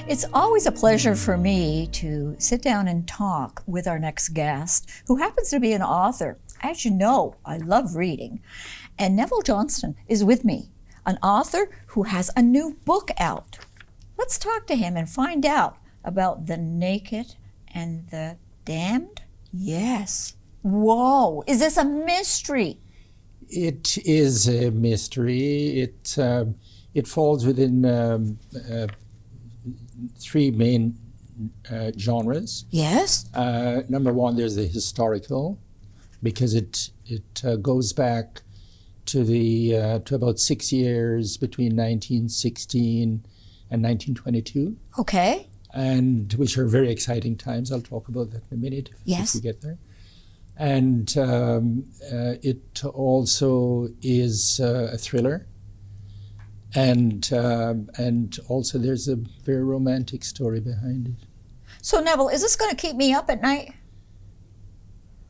It's always a pleasure for me to sit down and talk with our next guest, who happens to be an author. As you know, I love reading. And Neville Johnston is with me, an author who has a new book out. Let's talk to him and find out about The Naked and the Damned. Yes. Whoa, is this a mystery? It is a mystery. It falls within three main genres. Yes. Number one, there's the historical, because it goes back to to about 6 years between 1916 and 1922. Okay. And which are very exciting times. I'll talk about that in a minute if we get there. And it also is a thriller. And also there's a very romantic story behind it. So Neville, is this going to keep me up at night?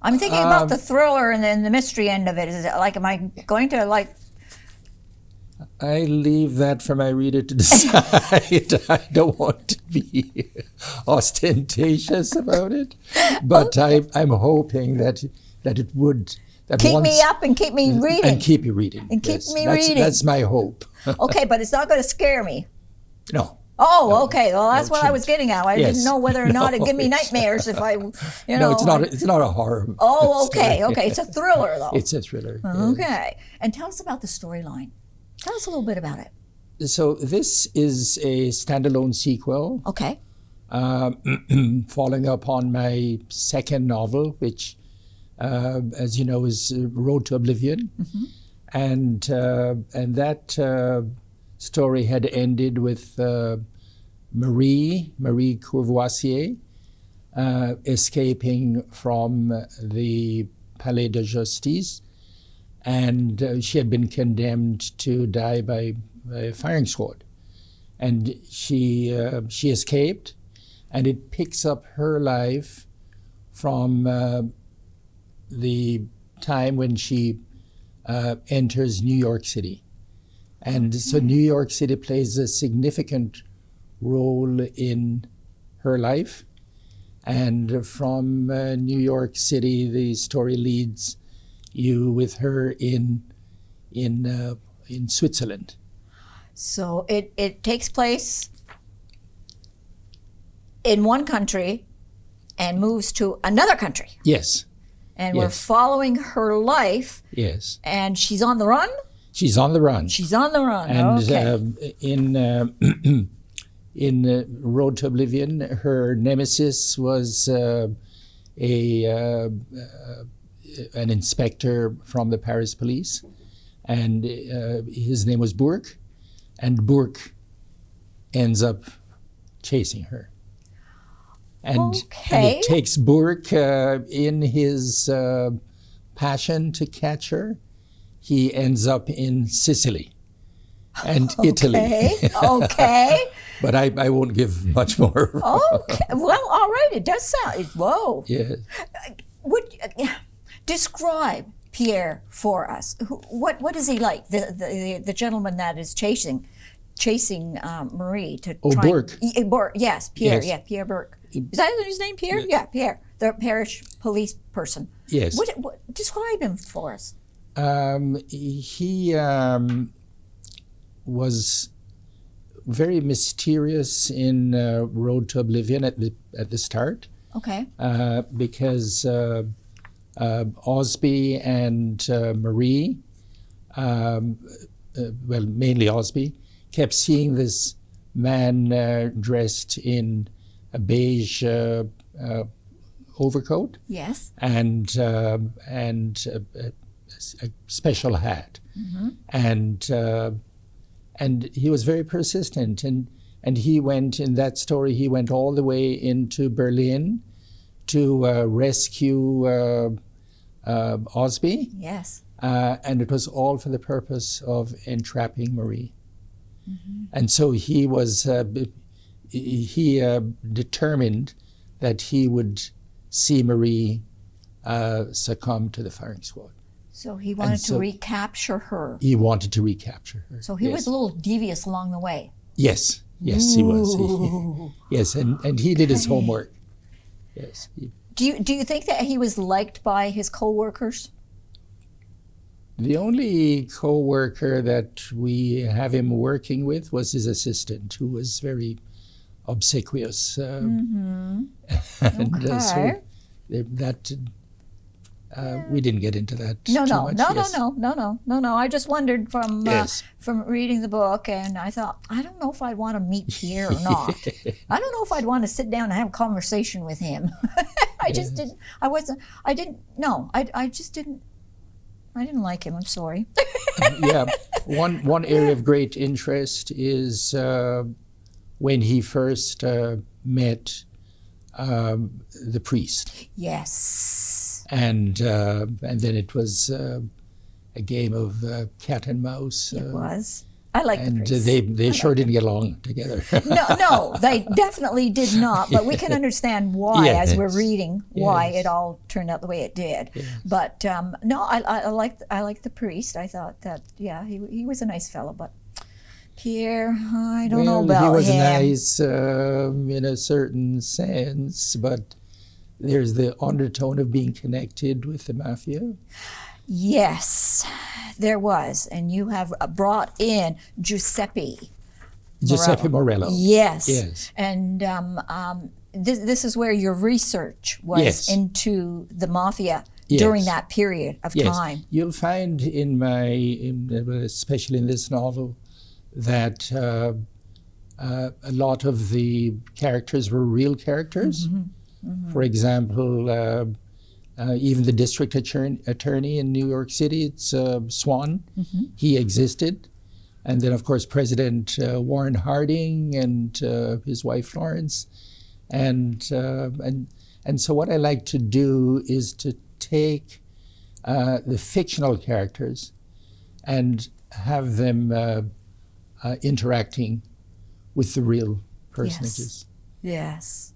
I'm thinking about the thriller and then the mystery end of it. Is it like, am I going to like... I leave that for my reader to decide. I don't want to be ostentatious about it, but okay. I'm hoping that it would... keep me up and keep me reading. And keep you reading. And keep me reading. That's my hope. Okay, but it's not going to scare me. No. Oh, no, okay. Well, that's what I was getting at. I didn't know whether or not it'd give me nightmares if I, No, it's not a horror. Oh, okay, story. Okay. It's a thriller, though. It's a thriller. Okay. Yes. And tell us about the storyline. Tell us a little bit about it. So this is a standalone sequel. Okay. Following up on my second novel, which, as you know, is Road to Oblivion. Mm-hmm. And that story had ended with Marie Courvoisier escaping from the Palais de Justice, and she had been condemned to die by a firing squad. And she escaped, and it picks up her life from the time when she enters New York City. And so New York City plays a significant role in her life. And from New York City, the story leads you with her in Switzerland. So it takes place in one country and moves to another country. Yes. And we're following her life. Yes. And she's on the run? She's on the run. She's on the run. And okay. In Road to Oblivion, her nemesis was an inspector from the Paris police, and his name was Burke, and Burke ends up chasing her. And it takes Burke in his passion to catch her. He ends up in Sicily and Italy. Okay. But I won't give much more. Okay. Well, all right. It does sound... Whoa. Yes. Describe Pierre for us. What is he like? The gentleman that is chasing Marie to try... Burke. Burke. Yes, Pierre. Yes. Yeah, Pierre Burke. Is that his name, Pierre? Yes. Yeah, Pierre, the parish police person. Yes. What describe him for us. He was very mysterious in Road to Oblivion at the start. Okay. Because Osby and Marie, well, mainly Osby, kept seeing this man dressed in a beige overcoat. Yes. And a special hat. Mm-hmm. And he was very persistent, and he went, in that story, he went all the way into Berlin to rescue Osby. Yes. And it was all for the purpose of entrapping Marie. Mm-hmm. And so he was determined that he would see Marie succumb to the firing squad. So he wanted to recapture her. He wanted to recapture her. So he was a little devious along the way. Yes, Yes, he was. Ooh. Yes, and he did his homework. Yes. Do you think that he was liked by his co-workers? The only co-worker that we have him working with was his assistant, who was very obsequious. And Okay. so that we didn't get into that No, too no, much. no, Yes. no. I just wondered from Yes. from reading the book, and I thought, I don't know if I'd want to meet Pierre or not. I don't know if I'd want to sit down and have a conversation with him. I just didn't. I didn't. No, I just didn't. I didn't like him. I'm sorry. Yeah. One area of great interest is when he first met the priest. Yes. And then it was a game of cat and mouse. It was. I like the And priest. they sure didn't get along together. No, they definitely did not. But we can understand why Yes. as we're reading why Yes. it all turned out the way it did. But no, I like the priest. I thought that he was a nice fellow. But Pierre, I don't know about he was him. nice in a certain sense, but there's the undertone of being connected with the mafia. Yes, there was, and you have brought in Giuseppe Morello. Yes. Yes. And this is where your research was Yes. into the mafia Yes. during that period of Yes. time. You'll find especially in this novel, that a lot of the characters were real characters. For example, even the district attorney in New York City, it's Swan. He existed. And then, of course, President Warren Harding and his wife Florence. And so what I like to do is to take the fictional characters and have them interacting with the real personages. Yes.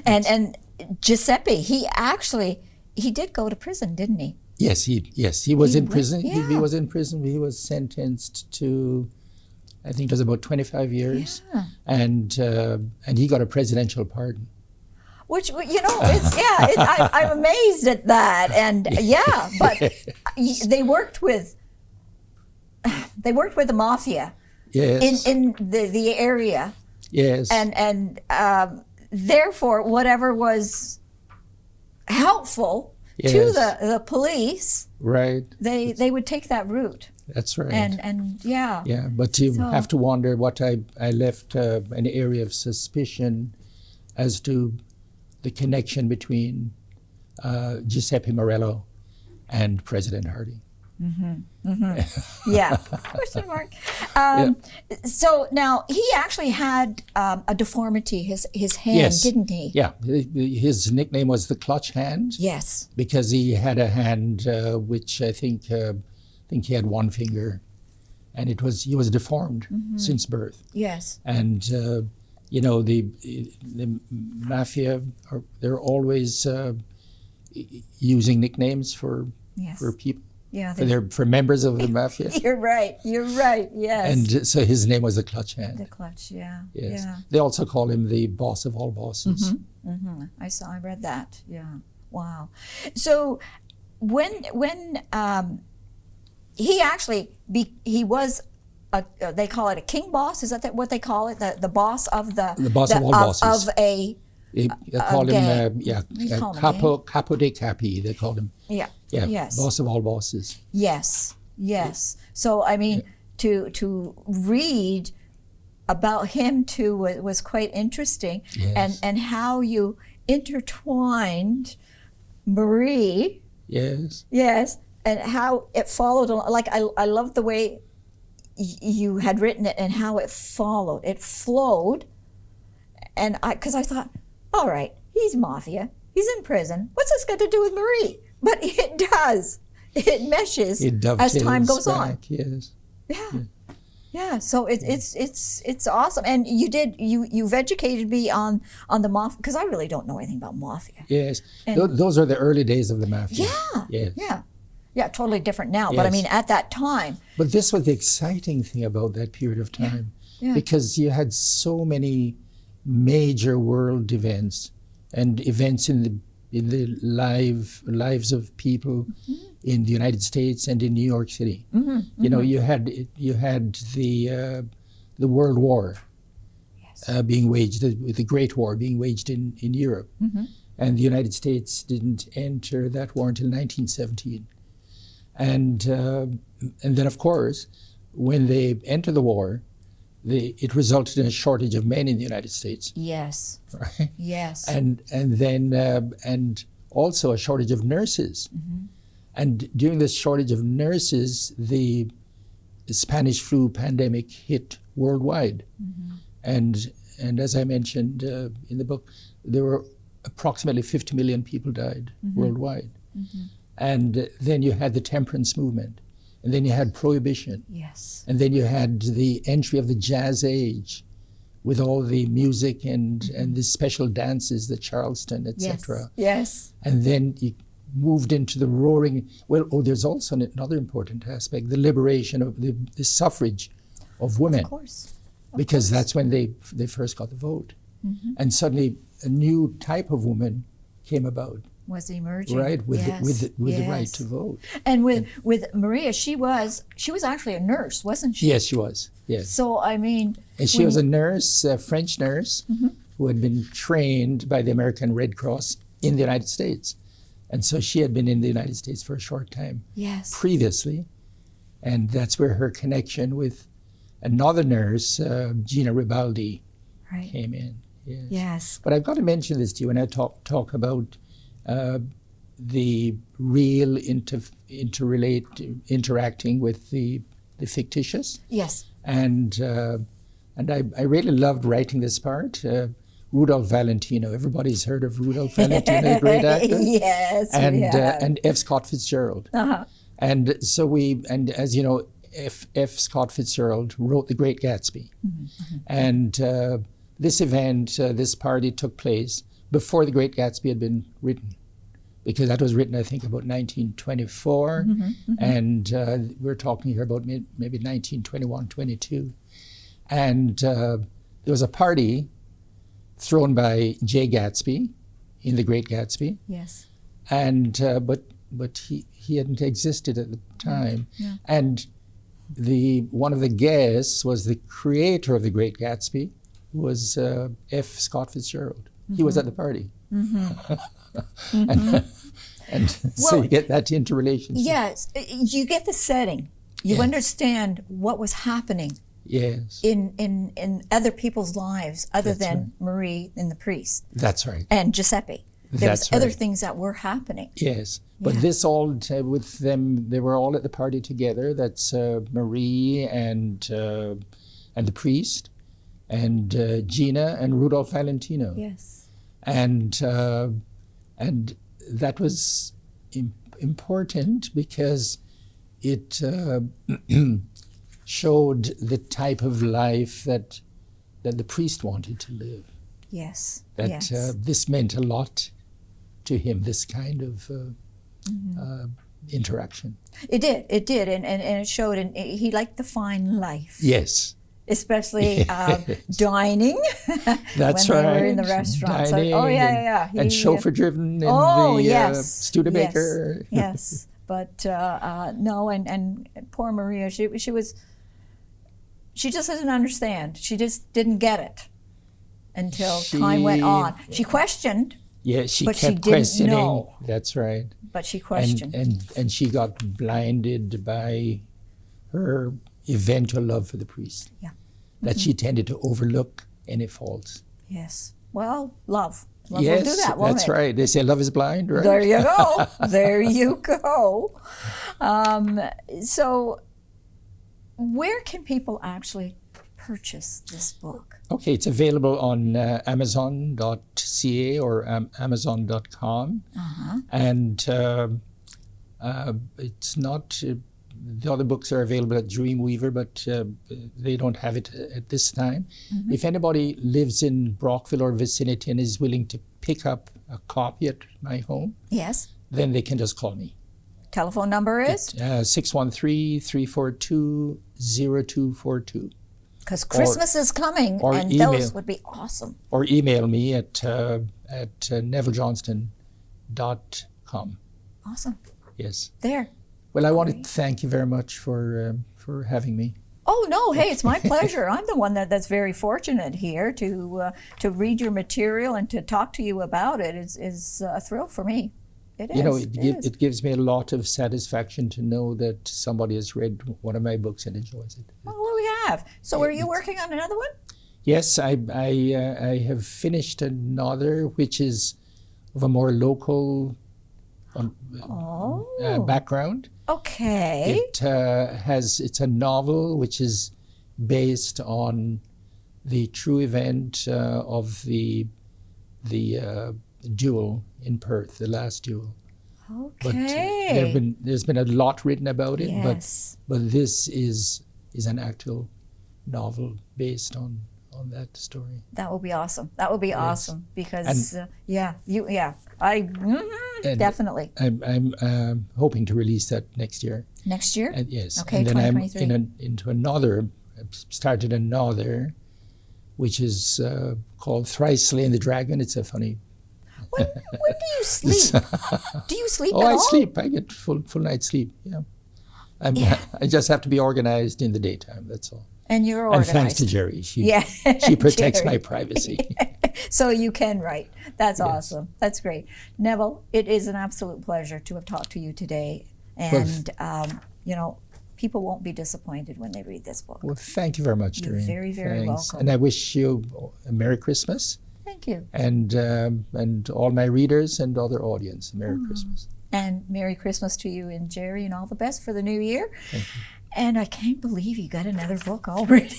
And Giuseppe, he did go to prison, didn't he? Yes, he was in prison. yeah. He was in prison. He was sentenced to, I think it was about 25 years, and he got a presidential pardon. Which, I'm amazed at that. And but they worked with the mafia Yes. in the area, Yes. and therefore whatever was helpful to Yes. the police, Right. they would take that route. That's right. And Yeah, but you have to wonder what I left an area of suspicion as to the connection between Giuseppe Morello and President Harding. Yeah. Question mark. So now he actually had a deformity, his hand, Yes. didn't he? Yeah, his nickname was the Clutch Hand Yes. because he had a hand which I think he had one finger, and he was deformed since birth. Yes. And the mafia they're always using nicknames for people. Yeah. For members of the mafia. You're right. Yes. And so his name was the Clutch Hand. the clutch. Yeah. Yes. Yeah. They also call him the boss of all bosses. I read that. Yeah. Wow. So when he actually he was they call it a king boss. Is that what they call it? The boss of The boss of all bosses. of a They called him capo de capi. They called him. yeah. Yeah. Yes. Boss of all bosses. Yes. So I mean, to read about him too was quite interesting, Yes. and how you intertwined Marie. Yes. Yes, and how it followed. Like I love the way you had written it and how it followed. It flowed, and because I thought, all right, he's mafia. He's in prison. What's this got to do with Marie? But it does. It meshes as time goes on. Yes. Yeah. So it's awesome. And you've educated me on the mafia, because I really don't know anything about mafia. Yes. And- Those are the early days of the mafia. Yeah. Yes. Yeah. Totally different now. But I Yes. mean, at that time. But this was the exciting thing about that period of time. Yeah. because you had so many major world events and events in the lives of people in the United States and in New York City. You know, you had the World War being waged, the Great War being waged in Europe, and the United States didn't enter that war until 1917. And then, of course, when they entered the war, it resulted in a shortage of men in the United States. Yes. Right? Yes. And then and also a shortage of nurses. And during this shortage of nurses, the Spanish flu pandemic hit worldwide. And as I mentioned in the book, there were approximately 50 million people died worldwide. And then you had the temperance movement. And then you had prohibition. Yes. And then you had the entry of the jazz age with all the music and the special dances, the Charleston, etc. Yes. And then you moved into the roaring, there's also another important aspect, the liberation of the suffrage of women. Of course. Because that's when they first got the vote. And suddenly a new type of woman came about. Was emerging, right? With yes. the right to vote. And with Maria, she was actually a nurse, wasn't she? Yes, she was. Yes. So I mean, and she was a nurse, a French nurse, who had been trained by the American Red Cross in the United States, and so she had been in the United States for a short time. Yes. Previously, and that's where her connection with another nurse, Gina Ribaldi, came in. Yes. Yes. But I've got to mention this to you when I talk about the real interacting with the fictitious. Yes. And I really loved writing this part. Rudolph Valentino. Everybody's heard of Rudolph Valentino, the great actor. Yes. And F. Scott Fitzgerald. And so and as you know, F. Scott Fitzgerald wrote The Great Gatsby. And this event, this party took place before The Great Gatsby had been written, because that was written, I think, about 1924, and we're talking here about maybe 1921, 22. And there was a party thrown by Jay Gatsby in The Great Gatsby. Yes. And but he hadn't existed at the time. Yeah. And one of the guests was the creator of The Great Gatsby, was F. Scott Fitzgerald. He was at the party. And so you get that interrelationship. Yes, you get the setting. You understand what was happening Yes. in other people's lives other than Marie and the priest. That's right. And Giuseppe. There was That's other right. things that were happening. Yes. But this all, with them, they were all at the party together. That's Marie and the priest and Gina and Rudolph Valentino. Yes. And that was important because it showed the type of life that the priest wanted to live. Yes. That yes. This meant a lot to him, this kind of interaction. It did, and it showed, and he liked the fine life. Yes. Especially dining. That's when right. They were in the restaurant. Dining And chauffeur-driven in the Studebaker. Yes. But no, and poor Maria, she just didn't understand. She just didn't get it until time went on. She questioned. Yeah, she but kept she didn't questioning. know. That's right. But she questioned. And she got blinded by her eventual love for the priest. Yeah. That she tended to overlook any faults. Yes. Well, love. Love Yes, will do that, won't that's it? right. They say love is blind, right? There you go. There you go. So where can people actually purchase this book? Okay, it's available on Amazon.ca or Amazon.com. And it's not... the other books are available at Dreamweaver, but they don't have it at this time. If anybody lives in Brockville or vicinity and is willing to pick up a copy at my home, Yes. then they can just call me. Telephone number is? 613-342-0242. Because Christmas is coming, or and email. those would be awesome. Or email me at nevillejohnston.com. Awesome. Yes. There. Well, I want Great. to thank you very much for having me. Oh no! Hey, it's my pleasure. I'm the one that's very fortunate here to read your material and to talk to you about it. Is a thrill for me. It is. You know, is. it gives me a lot of satisfaction to know that somebody has read one of my books and enjoys it. Well, we have. So, are you working on another one? Yes, I have finished another, which is of a more local background. Okay. It's a novel which is based on the true event of the duel in Perth, the last duel. Okay. But there's been a lot written about it. Yes. But this is an actual novel based on that story. That would be awesome. That would be awesome because And definitely I'm hoping to release that next year. next year. And yes. Okay, And then I'm 2023. I've started another, which is called Thrice Slain the Dragon. It's a funny. When do you sleep? Do you sleep Oh, at I all? sleep. I get full night's sleep. Yeah. I just have to be organized in the daytime. That's all. And you're And organized. thanks to Jerry. She protects Jerry. my privacy. So you can write. That's Yes. awesome. That's great. Neville, it is an absolute pleasure to have talked to you today. And, people won't be disappointed when they read this book. Well, thank you very much, You're Doreen. very, very Thanks. welcome. And I wish you a Merry Christmas. Thank you. And all my readers and other audience, Merry Christmas. And Merry Christmas to you and Jerry, and all the best for the new year. Thank you. And I can't believe you got another book already.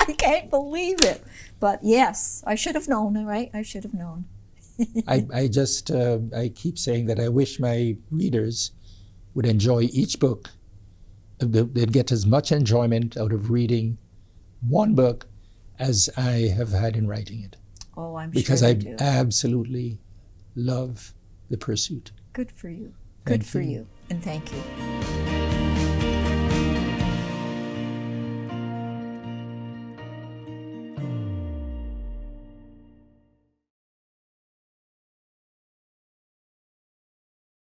I can't believe it. But yes, I should have known, right? I should have known. I keep saying that I wish my readers would enjoy each book. They'd get as much enjoyment out of reading one book as I have had in writing it. Oh, I'm Because sure I you do. absolutely love the pursuit. Good for you. Thank Good for you. you. And thank you.